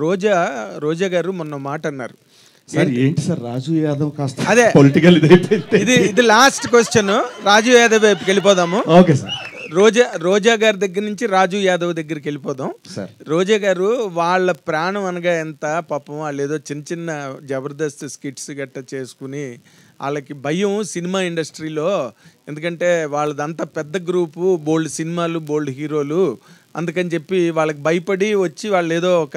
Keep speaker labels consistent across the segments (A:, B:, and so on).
A: రోజా రోజా గారు మొన్న మాట అన్నారు
B: సార్. ఏంటి సార్ రాజు యాదవ్ కాస్త
A: అదే
B: పొలిటికల్
A: ఇది లాస్ట్ క్వశ్చన్. రాజు యాదవ్ వైపుకి వెళ్ళిపోదాము.
B: Okay sir.
A: రోజా గారి దగ్గర నుంచి రాజు యాదవ్ దగ్గరికి వెళ్ళిపోదాం సార్. రోజా గారు వాళ్ళ ప్రాణం అనగా ఎంత పాపం, వాళ్ళు ఏదో చిన్న చిన్న జబర్దస్త్ స్కిట్స్ గట్ట చేసుకుని వాళ్ళకి భయం సినిమా ఇండస్ట్రీలో. ఎందుకంటే వాళ్ళదంతా పెద్ద గ్రూపు, బోల్డ్ సినిమాలు, బోల్డ్ హీరోలు. అందుకని చెప్పి వాళ్ళకి భయపడి వచ్చి వాళ్ళు ఏదో ఒక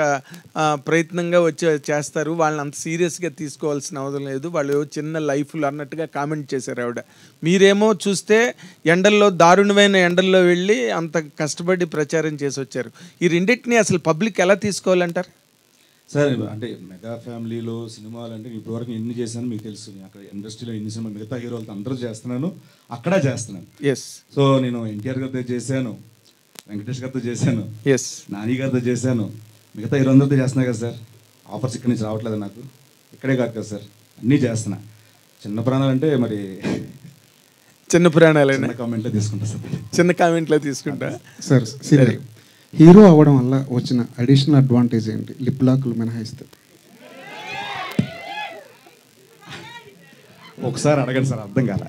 A: ప్రయత్నంగా వచ్చి చేస్తారు. వాళ్ళని అంత సీరియస్గా తీసుకోవాల్సిన అవసరం లేదు, వాళ్ళు చిన్న లైఫ్లు అన్నట్టుగా కామెంట్ చేశారు ఆవిడ. మీరేమో చూస్తే ఎండల్లో, దారుణమైన ఎండల్లో వెళ్ళి అంత కష్టపడి ప్రచారం చేసి వచ్చారు. ఈ రెండింటిని అసలు పబ్లిక్ ఎలా తీసుకోవాలంటారు
B: సార్? అంటే మెగా ఫ్యామిలీలో సినిమాలు అంటే ఇప్పటివరకు ఎన్ని చేశాను మీకు తెలుసు. అక్కడ ఇండస్ట్రీలో ఎన్ని సినిమా మిగతా హీరోలతో అందరూ చేస్తున్నాను, అక్కడ చేస్తున్నాను.
A: ఎస్.
B: సో నేను ఎన్టీఆర్ గారితో చేశాను, వెంకటేష్ గారితో చేశాను,
A: ఎస్,
B: నాని గారితో చేశాను, మిగతా హీరోలందరితో చేస్తున్నా కదా సార్. ఆఫర్స్ ఇక్కడి నుంచి రావట్లేదు నాకు, ఇక్కడే కాదు కదా సార్, అన్నీ చేస్తున్నా. చిన్న ప్రాణాలు అంటే మరి
A: చిన్న ప్రాణాలైనా
B: కామెంట్లో తీసుకుంటా సార్,
A: చిన్న కామెంట్లో తీసుకుంటా
C: సార్. హీరో అవ్వడం వల్ల వచ్చిన అడిషనల్ అడ్వాంటేజ్ ఏంటి? లిప్ లాక్లు మినహాయిస్తే.
B: ఒకసారి అడగండి సార్, అర్థం కాల.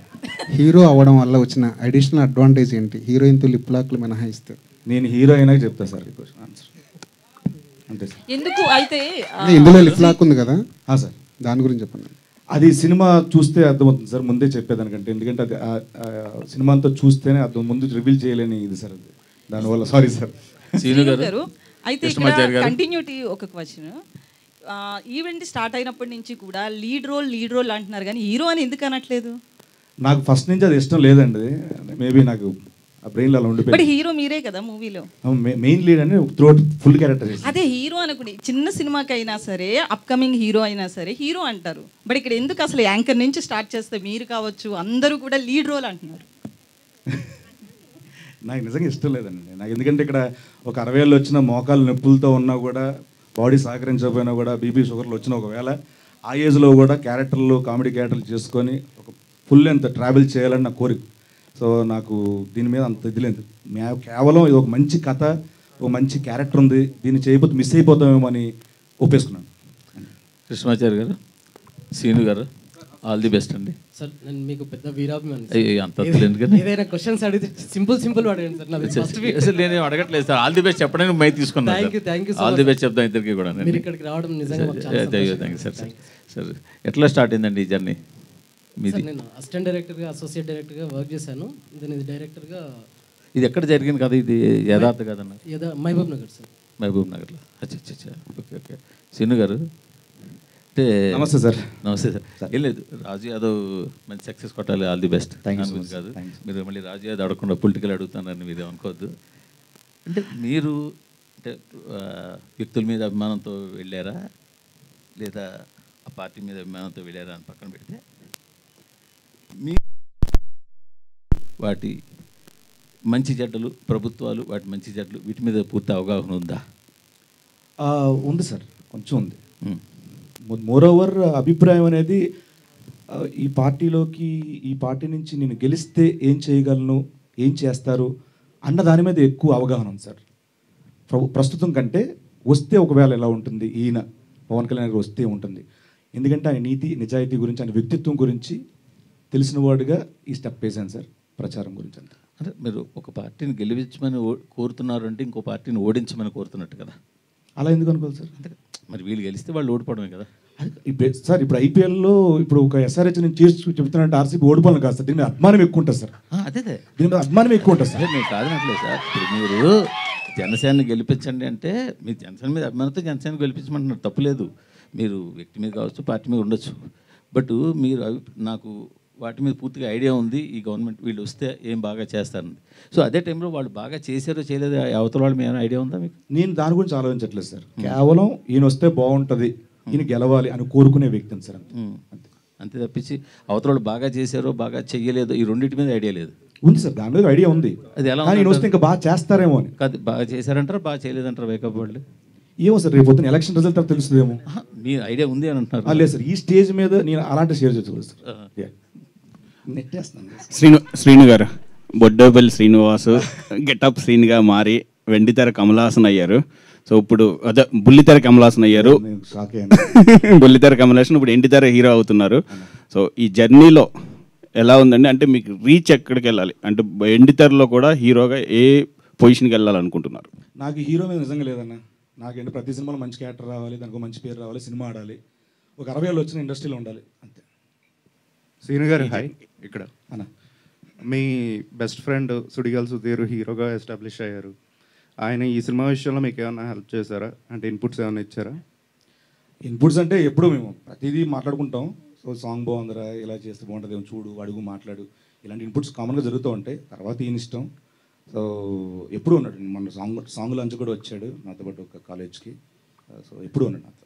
C: హీరో అవ్వడం వల్ల వచ్చిన అడిషనల్ అడ్వాంటేజ్ ఏంటి హీరోయిన్తో లిప్ లాక్లు మినహాయిస్తే?
B: నేను హీరో అయినా చెప్తా సార్ ఆన్సర్. అంతే సార్.
D: ఎందుకు అయితే
C: ఇందులో లిప్ లాక్ ఉంది కదా
B: సార్,
C: దాని గురించి చెప్పండి.
B: అది సినిమా చూస్తే అర్థమవుతుంది సార్, ముందే చెప్పేదానికంటే. ఎందుకంటే అది సినిమాతో చూస్తేనే అర్థం, ముందు రివీల్ చేయలేని ఇది సార్ అది. దానివల్ల సారీ సార్.
D: గారు అయితే కంటిన్యూటీ ఒక క్వశ్చన్. ఈవెంట్ స్టార్ట్ అయినప్పటి నుంచి కూడా లీడ్ రోల్ అంటున్నారు, కానీ హీరో అని ఎందుకు అనట్లేదు?
B: నాకు ఫస్ట్ నుంచి అది ఇష్టం లేదండి. మేబీ నాకు ఆ బ్రెయిన్లో అలా ఉండిపోయింది.
D: బట్ హీరో మీరే కదా మూవీలో,
B: మెయిన్ లీడ్ అని త్రూఅవుట్ ఫుల్ క్యారెక్టర్.
D: అదే హీరో అనుకుని చిన్న సినిమాకైనా సరే, అప్కమింగ్ హీరో అయినా సరే హీరో అంటారు. బట్ ఇక్కడ ఎందుకు అసలు యాంకర్ నుంచి స్టార్ట్ చేస్తే మీరు కావచ్చు అందరూ కూడా లీడ్ రోల్ అంటున్నారు?
B: నాకు నిజంగా ఇష్టం లేదండి నాకు. ఎందుకంటే ఇక్కడ ఒక 60 ఏళ్ళు వచ్చిన మోకాలు నొప్పులతో ఉన్నా కూడా, బాడీ సహకరించకపోయినా కూడా, బీపీ షుగర్లు వచ్చిన ఒకవేళ ఆ ఏజ్లో కూడా క్యారెక్టర్లు, కామెడీ క్యారెక్టర్లు చేసుకొని ఒక ఫుల్ లెంత్ ట్రావెల్ చేయాలని నా కోరిక. సో నాకు దీని మీద అంత ఇది లేదు. కేవలం ఇది ఒక మంచి కథ, ఒక మంచి క్యారెక్టర్ ఉంది, దీన్ని చేయకపోతే మిస్ అయిపోతామేమో అని ఒప్పేసుకున్నాను.
E: కృష్ణమాచారి గారు, సీను గారు, ఆల్ ది బెస్ట్ అండి.
F: సార్ నేను మీకు పెద్ద వీరాభిమాని. ఏదైనా క్వశ్చన్స్ అడిగితే సింపుల్ అడగండి సార్.
E: అసలు నేను అడగట్లేదు సార్, ఆల్ ది బెస్ట్ చెప్పడానికి మై తీసుకున్నాను.
F: Thank you
E: all the best చెప్తాం ఇద్దరికి కూడా.
F: మీరు ఇక్కడికి రావడం నిజంగా
E: థ్యాంక్ యూ సార్. సార్ ఎట్లా స్టార్ట్ అయిందండి ఈ జర్నీ మీది?
F: నేను అసిస్టెంట్ డైరెక్టర్గా, అసోసియేట్ డైరెక్టర్గా వర్క్ చేశాను. నేను ఇది డైరెక్టర్గా.
E: ఇది ఎక్కడ జరిగింది కదా? ఇది యథార్థ కదన్న?
F: మహబూబ్ నగర్ సార్.
E: మహబూబ్ నగర్లో. అచ్చా. ఓకే. సీను గారు అంటే
B: నమస్తే సార్.
E: నమస్తే సార్. ఏం లేదు, రాజు యాదవ్ మంచి సక్సెస్ కొట్టాలి, ఆల్ ది బెస్ట్. కాదు మీరు మళ్ళీ రాజు యాదవ్ అడగకుండా పొలిటికల్ అడుగుతున్నారని మీరు అనుకోవద్దు. అంటే మీరు అంటే వ్యక్తుల మీద అభిమానంతో వెళ్ళారా, లేదా ఆ పార్టీ మీద అభిమానంతో వెళ్ళారా అని పక్కన పెడితే, మీ వాటి మంచి చెడ్డలు, ప్రభుత్వాలు వాటి మంచి చెడ్డలు, వీటి మీద పూర్తి అవగాహన ఉందా?
B: ఉంది సార్, కొంచెం ఉంది. మోరోవర్ అభిప్రాయం అనేది ఈ పార్టీలోకి, ఈ పార్టీ నుంచి నేను గెలిస్తే ఏం చేయగలను, ఏం చేస్తారు అన్న దాని మీద ఎక్కువ అవగాహన ఉంది సార్. ప్రస్తుతం కంటే వస్తే ఒకవేళ ఎలా ఉంటుంది, ఈయన పవన్ కళ్యాణ్ గారు వస్తే ఉంటుంది. ఎందుకంటే ఆయన నీతి నిజాయితీ గురించి, ఆయన వ్యక్తిత్వం గురించి తెలిసిన వాడుగా ఈ స్టెప్ వేసాను సార్, ప్రచారం గురించి అంతా.
E: అంటే మీరు ఒక పార్టీని గెలిపించమని కోరుతున్నారు అంటే ఇంకో పార్టీని ఓడించమని కోరుతున్నట్టు కదా?
B: అలా ఎందుకు అనుకోవాలి సార్?
E: అంటే మరి వీళ్ళు గెలిస్తే వాళ్ళు ఓడిపోవడమే కదా
B: సార్. ఇప్పుడు ఐపీఎల్లో ఇప్పుడు ఒక ఎస్ఆర్హెచ్ నేను చేసి చెప్తున్నానంటే ఆర్సీబీ ఓడిపోవాలి కాదు సార్, దీని మీద అభిమానం ఎక్కువ ఉంటుంది సార్.
E: అదే
B: దీని మీద అభిమానం ఎక్కువ ఉంటుంది సార్.
E: నేను కాదనట్లేదు సార్. ఇప్పుడు మీరు జనసేనని గెలిపించండి అంటే మీరు జనసేన మీద అభిమానంతో జనసేన గెలిపించమంటున్నారు, తప్పులేదు. మీరు వ్యక్తి మీద కావచ్చు, పార్టీ మీద ఉండొచ్చు. బట్ మీరు నాకు వాటి మీద పూర్తిగా ఐడియా ఉంది, ఈ గవర్నమెంట్ వీళ్ళు వస్తే ఏం బాగా చేస్తారని. సో అదే టైంలో వాళ్ళు బాగా చేశారో చేయలేదో అవతల వాళ్ళు మీద ఐడియా ఉందా మీకు?
B: నేను దాని గురించి ఆలోచించట్లేదు సార్. కేవలం ఈయన వస్తే బాగుంటుంది, ఈయన గెలవాలి అని కోరుకునే వ్యక్తిని సార్.
E: అంతే తప్పించి అవతల వాళ్ళు బాగా చేశారో బాగా చెయ్యలేదో ఈ రెండింటి మీద ఐడియా లేదు.
B: ఉంది సార్, దాని మీద ఐడియా ఉంది.
E: అది ఎలా
B: వస్తే ఇంకా బాగా చేస్తారేమో అని.
E: కాదు, బాగా చేశారంటారా బాగా చేయలేదంటారా వేకప్ వాళ్ళు?
B: ఏమో సార్, రేపు పొద్దున్న ఎలక్షన్ రిజల్ట్ తెలుస్తుందేమో.
E: మీ ఐడియా ఉంది అని అంటున్నారు?
B: లేదు సార్, ఈ స్టేజ్ మీద నేను అలాంటి షేర్ చేసుకోలేదు సార్.
G: శ్రీను గారు, బొడ్డోపల్లి శ్రీనివాసు గెటప్ శ్రీనిగా మారి వెండితెర కమలాసన్ అయ్యారు. సో ఇప్పుడు అదే బుల్లితెర కమలాసన్ అయ్యారు,
B: షాక్ అయ్యాను.
G: బుల్లితెర కమలాసన్ ఇప్పుడు ఎండితెర హీరో అవుతున్నారు. సో ఈ జర్నీలో ఎలా ఉందండి? అంటే మీకు రీచ్ ఎక్కడికి వెళ్ళాలి అంటే ఎండితెరలో కూడా హీరోగా ఏ పొజిషన్కి వెళ్ళాలనుకుంటున్నారు?
B: నాకు హీరో మీద నిజంగా లేదన్న. నాకేంటి ప్రతి సినిమాలో మంచి క్యారెక్టర్ రావాలి, దానికి మంచి పేరు రావాలి, సినిమా ఆడాలి, ఒక 60 ఏళ్ళు వచ్చిన ఇండస్ట్రీలో ఉండాలి అంతే.
H: శ్రీను గారు హాయ్. ఇక్కడ
B: అన్న
H: మీ బెస్ట్ ఫ్రెండ్ సుడిగాల్ సుధీర్ హీరోగా ఎస్టాబ్లిష్ అయ్యారు. ఆయన ఈ సినిమా విషయంలో మీకు ఏమైనా హెల్ప్ చేశారా? అంటే ఇన్పుట్స్ ఏమైనా ఇచ్చారా?
B: ఇన్పుట్స్ అంటే ఎప్పుడు మేము ప్రతిదీ మాట్లాడుకుంటాం. సో సాంగ్ బాగుందిరా, ఇలా చేస్తే బాగుంటుంది, చూడు, అడుగు, మాట్లాడు, ఇలాంటి ఇన్పుట్స్ కామన్గా జరుగుతూ ఉంటాయి. తర్వాత ఈయన ఇష్టం. సో ఎప్పుడు ఉన్నాడు, మొన్న సాంగ్ లాంచ్ కూడా వచ్చాడు నాతో పాటు ఒక కాలేజ్కి. సో ఎప్పుడు ఉన్నాడు నాతో.